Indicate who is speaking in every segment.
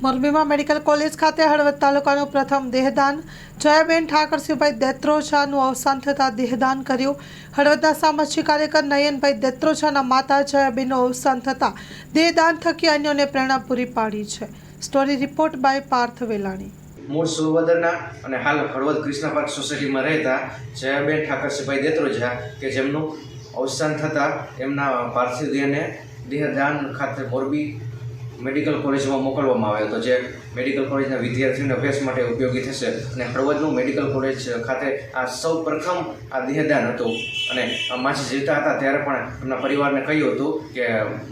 Speaker 1: મોરબીમાં medical college ખાતે હળવદ તાલુકાનું પ્રથમ દેહદાન જયાબેન ઠાકરસિંહભાઈ દેત્રોજાનું અવસાન થતાં દેહદાન કર્યું। હળવદના સામાજિક કાર્યકર નયનભાઈ દેત્રોજાના માતા જયાબેનનું અવસાન થતાં દેહદાન થકી અન્યોને પ્રેરણા પૂરી પાડી છે। Story report by Parth Velani.
Speaker 2: મૂળ સુરવદરના અને હાલ હળવદ કૃષ્ણ પાર્ક સોસાયટીમાં રહેતા જયાબેન ઠાકરસિંહભાઈ દેત્રોજા કે જેમનું અવસાન થતાં એમના પાર્થિવ દેહને દેહદાન ખાતે મોરબી મેડિકલ કોલેજમાં મોકલવામાં આવ્યો હતો, જે મેડિકલ કોલેજના વિદ્યાર્થીઓને અભ્યાસ માટે ઉપયોગી થશે। અને હળવદનું મેડિકલ કોલેજ ખાતે આ સૌ પ્રથમ આ દેહદાન હતું। અને માજી જીવતા હતા ત્યારે પણ એમના પરિવારને કહ્યું હતું કે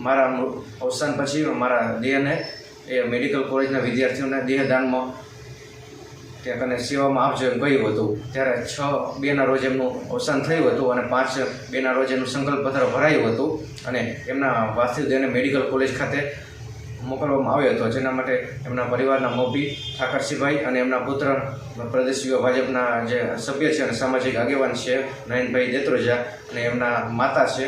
Speaker 2: મારા અવસાન પછી મારા દેહને એ મેડિકલ કોલેજના વિદ્યાર્થીઓને દેહદાનમાં ત્યાં કને સેવામાં આપજો એમ કહ્યું હતું। ત્યારે 6/2ના રોજ એમનું અવસાન થયું હતું અને 5/2ના રોજ એમનું સંકલ્પપત્ર ભરાયું હતું અને એમના પાર્થિવ દેહને મેડિકલ કોલેજ ખાતે મોકલવામાં આવ્યો હતો, જેના માટે એમના પરિવારના મોભી ઠાકરસિંહભાઈ અને એમના પુત્ર પ્રદેશ યુવા ભાજપના જે સભ્ય છે અને સામાજિક આગેવાન છે નયનભાઈ દેત્રોજા અને એમના માતા છે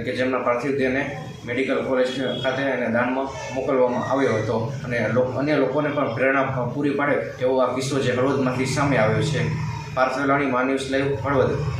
Speaker 2: કે જેમના પાર્થિવ દેહને મેડિકલ કોલેજ ખાતે અને દાનમાં મોકલવામાં આવ્યો હતો અને અન્ય લોકોને પણ પ્રેરણા પૂરી પાડે એવો આ કિસ્સો જે હળવદમાંથી સામે આવ્યો છે। પાર્થ વેલાણી, મા ન્યૂઝ લાઈવ, હળવદ।